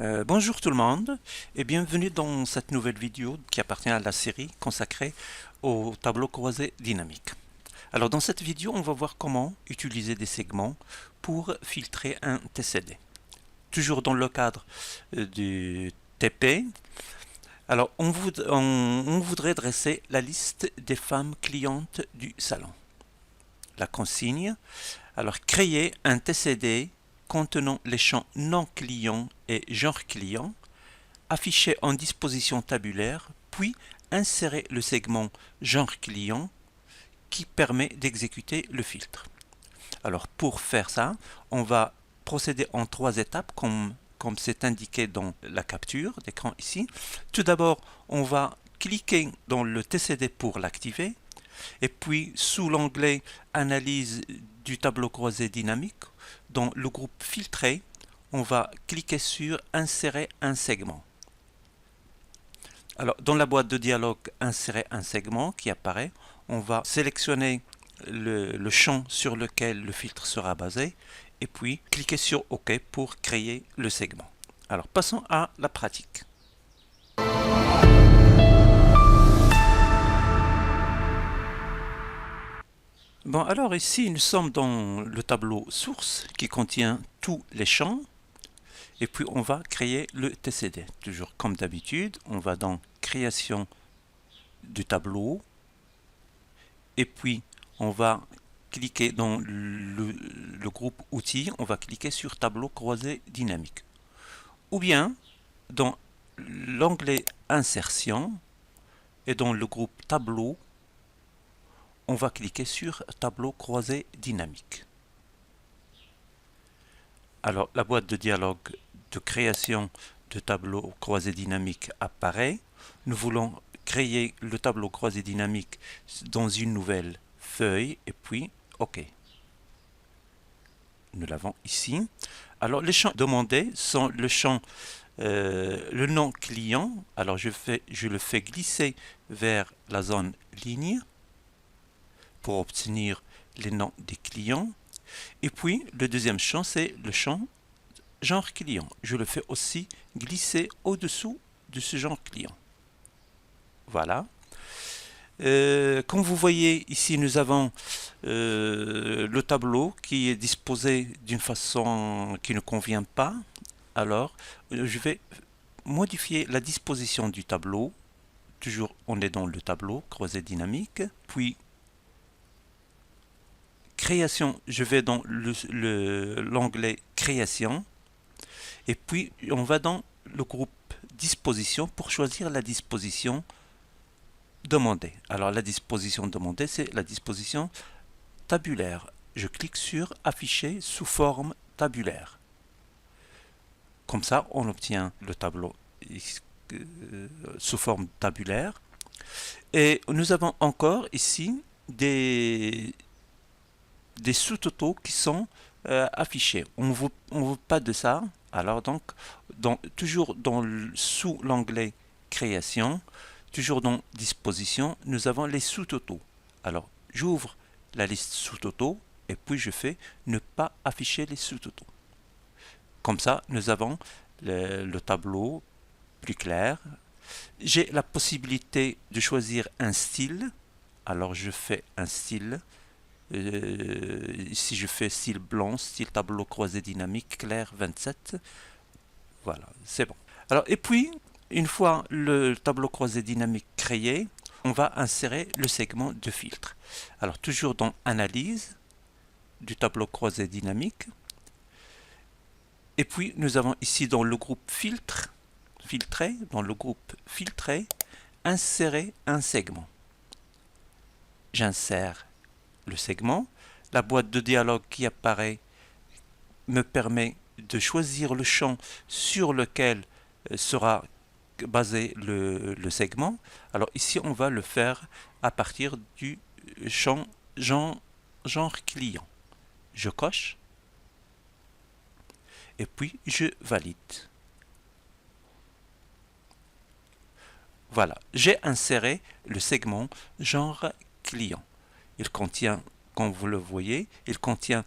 Bonjour tout le monde et bienvenue dans cette nouvelle vidéo qui appartient à la série consacrée au tableau croisé dynamique. Alors dans cette vidéo, on va voir comment utiliser des segments pour filtrer un TCD. Toujours dans le cadre du TP, alors on voudrait dresser la liste des femmes clientes du salon. La consigne, alors créer un TCD contenant les champs non clients et genre client, afficher en disposition tabulaire, puis insérer le segment genre client qui permet d'exécuter le filtre. Alors pour faire ça, on va procéder en 3 étapes comme c'est indiqué dans la capture d'écran ici. Tout d'abord, on va cliquer dans le TCD pour l'activer. Et puis, sous l'onglet Analyse du tableau croisé dynamique, dans le groupe Filtrer, on va cliquer sur Insérer un segment. Alors, dans la boîte de dialogue Insérer un segment qui apparaît, on va sélectionner le champ sur lequel le filtre sera basé et puis cliquer sur OK pour créer le segment. Alors, passons à la pratique. Bon, alors ici, nous sommes dans le tableau source qui contient tous les champs. Et puis, on va créer le TCD. Toujours comme d'habitude, on va dans Création du tableau. Et puis, on va cliquer dans le groupe Outils. On va cliquer sur Tableau croisé dynamique. Ou bien, dans l'onglet Insertion et dans le groupe Tableau, on va cliquer sur Tableau croisé dynamique. Alors, la boîte de dialogue de création de tableau croisé dynamique apparaît. Nous voulons créer le tableau croisé dynamique dans une nouvelle feuille et puis OK. Nous l'avons ici. Alors, les champs demandés sont le champ le nom client. Alors, je le fais glisser vers la zone ligne pour obtenir les noms des clients. Et puis, le deuxième champ, c'est le champ genre client. Je le fais aussi glisser au-dessous de ce genre client. Voilà. Comme vous voyez, ici, nous avons le tableau qui est disposé d'une façon qui ne convient pas. Alors, je vais modifier la disposition du tableau. Toujours, on est dans le tableau croisé dynamique. Puis, Création, je vais dans l'onglet Création. Et puis, on va dans le groupe Disposition pour choisir la disposition demandée. Alors, la disposition demandée, c'est la disposition tabulaire. Je clique sur Afficher sous forme tabulaire. Comme ça, on obtient le tableau sous forme tabulaire. Et nous avons encore ici des sous-totaux qui sont affichés. On ne veut pas de ça. Alors donc, toujours sous l'onglet Création, toujours dans Disposition, nous avons les sous-totaux. Alors, j'ouvre la liste sous-totaux et puis je fais Ne pas afficher les sous-totaux. Comme ça, nous avons le tableau plus clair. J'ai la possibilité de choisir un style. Alors, je fais un style. Si je fais style blanc, style tableau croisé dynamique, clair 27, voilà, c'est bon. Alors, et puis, une fois le tableau croisé dynamique créé, on va insérer le segment de filtre. Alors, toujours dans Analyse du tableau croisé dynamique. Et puis, nous avons ici dans le groupe Filtrer, dans le groupe Filtrer, Insérer un segment. J'insère le segment. La boîte de dialogue qui apparaît me permet de choisir le champ sur lequel sera basé le segment. Alors ici, on va le faire à partir du champ genre client. Je coche et puis je valide. Voilà, j'ai inséré le segment genre client. Il contient, comme vous le voyez, il contient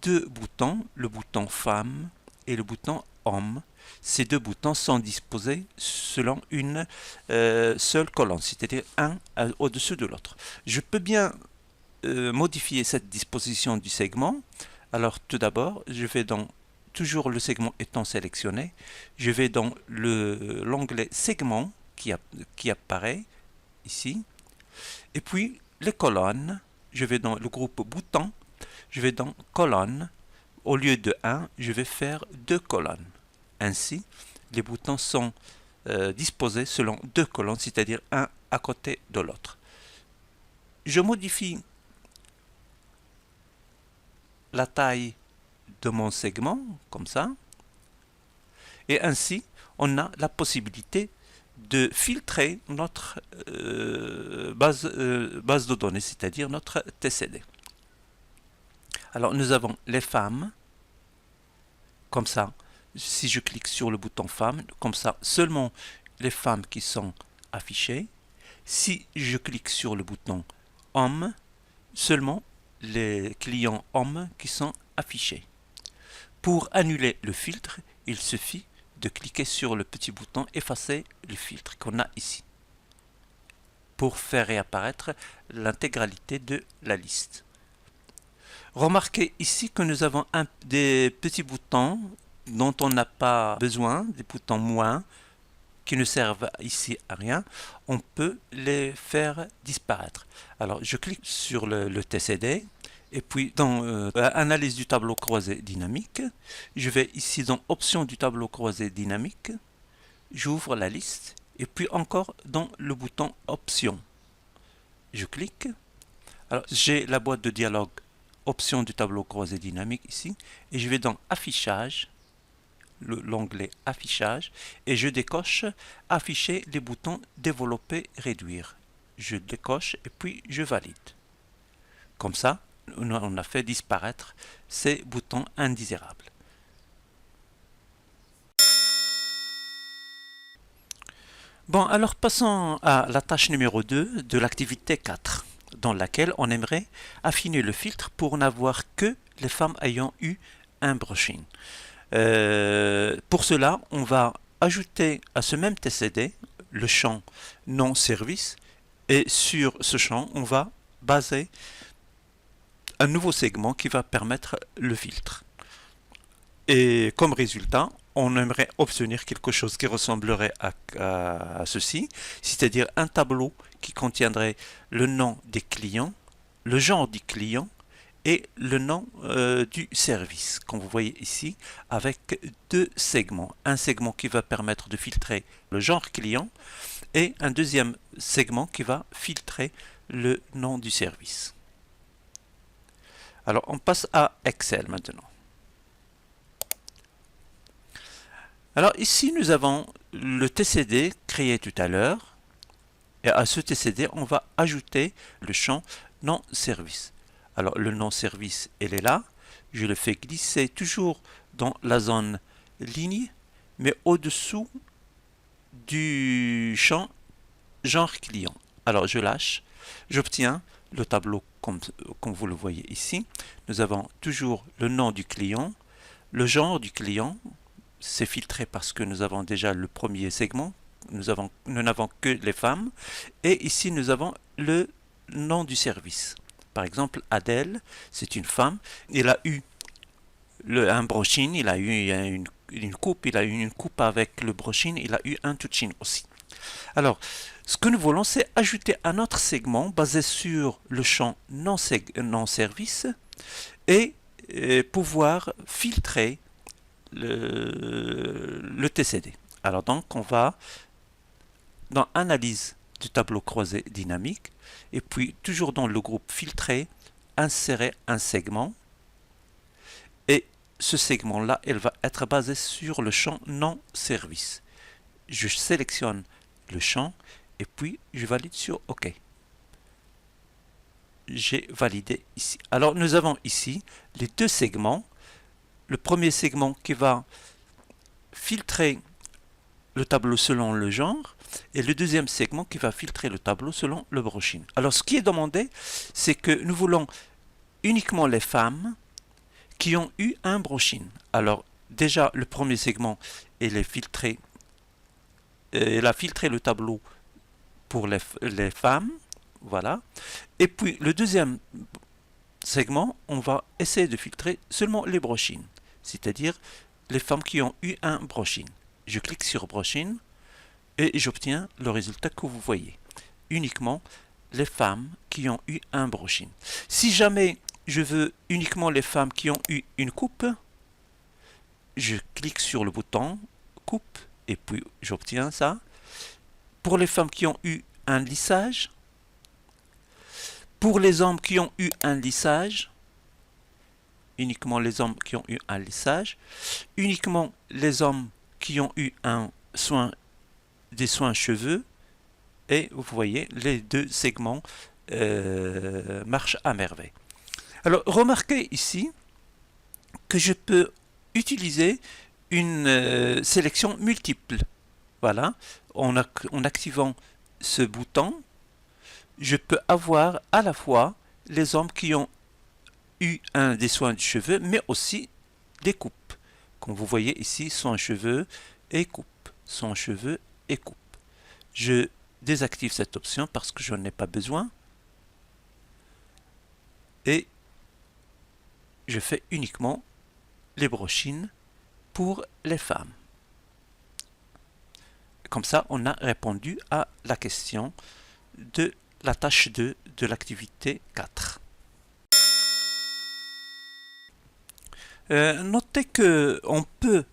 deux boutons, le bouton femme et le bouton homme, ces deux boutons sont disposés selon une seule colonne, c'est-à-dire un au-dessus de l'autre. Je peux bien modifier cette disposition du segment. Alors tout d'abord, je vais dans, toujours le segment étant sélectionné, je vais dans l'onglet segment qui apparaît ici, et puis les colonnes, je vais dans le groupe boutons, je vais dans colonnes, au lieu de 1, je vais faire 2 colonnes. Ainsi, les boutons sont disposés selon 2 colonnes, c'est-à-dire un à côté de l'autre. Je modifie la taille de mon segment, comme ça, et ainsi, on a la possibilité de filtrer notre base de données, c'est-à-dire notre TCD. Alors, nous avons les femmes, comme ça, si je clique sur le bouton femmes, comme ça, seulement les femmes qui sont affichées. Si je clique sur le bouton hommes, seulement les clients hommes qui sont affichés. Pour annuler le filtre, il suffit de cliquer sur le petit bouton effacer le filtre qu'on a ici pour faire réapparaître l'intégralité de la liste. Remarquez ici que nous avons des petits boutons dont on n'a pas besoin, des boutons moins, qui ne servent ici à rien. On peut les faire disparaître. Alors je clique sur le TCD et puis dans analyse du tableau croisé dynamique, je vais ici dans options du tableau croisé dynamique, j'ouvre la liste et puis encore dans le bouton options. Je clique. Alors j'ai la boîte de dialogue options du tableau croisé dynamique ici et je vais dans affichage, l'onglet affichage, et je décoche afficher les boutons développer réduire. Je décoche et puis je valide. Comme ça, on a fait disparaître ces boutons indésirables. Bon, alors passons à la tâche numéro 2 de l'activité 4, dans laquelle on aimerait affiner le filtre pour n'avoir que les femmes ayant eu un brushing. Pour cela, on va ajouter à ce même TCD le champ non service, et sur ce champ, on va baser un nouveau segment qui va permettre le filtre. Et comme résultat, on aimerait obtenir quelque chose qui ressemblerait à ceci, c'est-à-dire un tableau qui contiendrait le nom des clients, le genre du client et le nom du service, comme vous voyez ici, avec 2 segments. Un segment qui va permettre de filtrer le genre client et un deuxième segment qui va filtrer le nom du service. Alors, on passe à Excel maintenant. Alors ici, nous avons le TCD créé tout à l'heure. Et à ce TCD, on va ajouter le champ non service. Alors le nom service, il est là. Je le fais glisser toujours dans la zone ligne, mais au-dessous du champ genre client. Alors je lâche, j'obtiens le tableau comme vous le voyez ici. Nous avons toujours le nom du client, le genre du client, c'est filtré parce que nous avons déjà le premier segment, nous n'avons que les femmes, et ici nous avons le nom du service. Par exemple, Adèle, c'est une femme, il a eu un brushing, il a eu une coupe, il a eu une coupe avec le brushing, il a eu un touching aussi. Alors, ce que nous voulons, c'est ajouter un autre segment basé sur le champ non service et pouvoir filtrer le TCD. Alors donc, on va dans Analyse du tableau croisé dynamique et puis toujours dans le groupe Filtrer, insérer un segment. Et ce segment-là, il va être basé sur le champ non service. Je sélectionne le champ et puis je valide sur OK. J'ai validé ici. Alors nous avons ici les 2 segments. Le premier segment qui va filtrer le tableau selon le genre et le deuxième segment qui va filtrer le tableau selon le brushing. Alors ce qui est demandé, c'est que nous voulons uniquement les femmes qui ont eu un brushing. Alors déjà le premier segment, il est filtré, il a filtré le tableau pour les femmes, voilà. Et puis le deuxième segment, on va essayer de filtrer seulement les brochines, c'est-à-dire les femmes qui ont eu un brochine. Je clique sur brochine et j'obtiens le résultat que vous voyez. Uniquement les femmes qui ont eu un brochine. Si jamais je veux uniquement les femmes qui ont eu une coupe, je clique sur le bouton coupe et puis j'obtiens ça. Pour les femmes qui ont eu un lissage, pour les hommes qui ont eu un lissage, uniquement les hommes qui ont eu un lissage, uniquement les hommes qui ont eu des soins cheveux, et vous voyez les deux segments marchent à merveille. Alors remarquez ici que je peux utiliser une sélection multiple. Voilà, en activant ce bouton, je peux avoir à la fois les hommes qui ont eu des soins de cheveux, mais aussi des coupes. Comme vous voyez ici, soins cheveux et coupe, soins cheveux et coupe. Je désactive cette option parce que je n'en ai pas besoin. Et je fais uniquement les brochines pour les femmes. Comme ça, on a répondu à la question de la tâche 2 de l'activité 4. Notez qu'on peut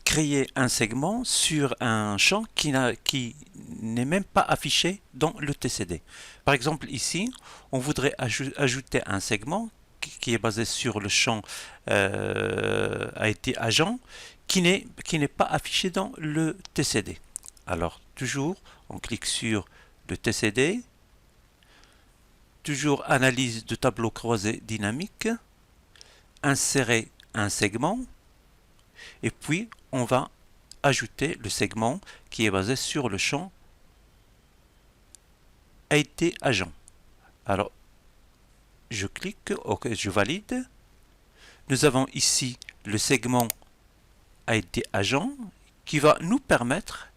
créer un segment sur un champ qui n'est même pas affiché dans le TCD. Par exemple, ici, on voudrait ajouter un segment qui est basé sur le champ IT agent qui n'est pas affiché dans le TCD. Alors, toujours, on clique sur le TCD, toujours analyse de tableau croisé dynamique, insérer un segment, et puis on va ajouter le segment qui est basé sur le champ IT agent. Alors, je clique, OK, je valide. Nous avons ici le segment IT agent qui va nous permettre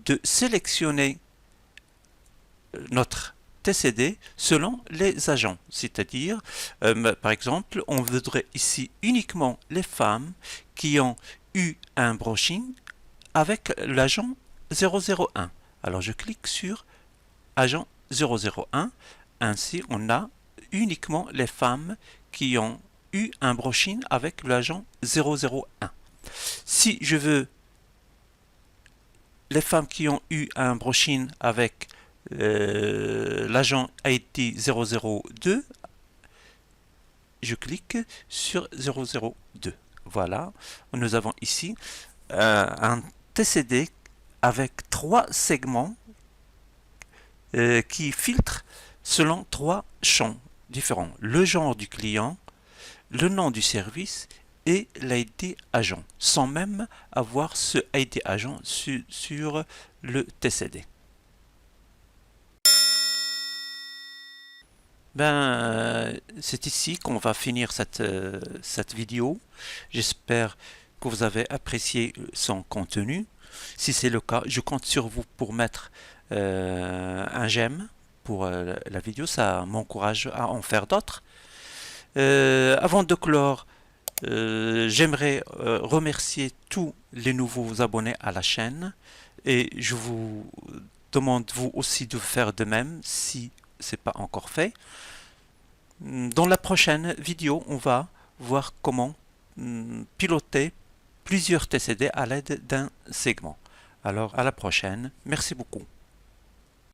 de sélectionner notre TCD selon les agents. C'est-à-dire, par exemple, on voudrait ici uniquement les femmes qui ont eu un brushing avec l'agent 001. Alors je clique sur agent 001. Ainsi, on a uniquement les femmes qui ont eu un brushing avec l'agent 001. Si je veux les femmes qui ont eu un brushing avec l'agent IT 002, je clique sur 002. Voilà, nous avons ici un TCD avec 3 segments qui filtrent selon 3 champs différents. Le genre du client, le nom du service et l'ID agent, sans même avoir ce ID agent sur le TCD. C'est ici qu'on va finir cette vidéo. J'espère que vous avez apprécié son contenu. Si c'est le cas, je compte sur vous pour mettre un j'aime pour la vidéo. Ça m'encourage à en faire d'autres. Avant de clore, j'aimerais remercier tous les nouveaux abonnés à la chaîne. Et je vous demande vous aussi de faire de même si ce n'est pas encore fait. Dans la prochaine vidéo, on va voir comment piloter plusieurs TCD à l'aide d'un segment. Alors à la prochaine, merci beaucoup.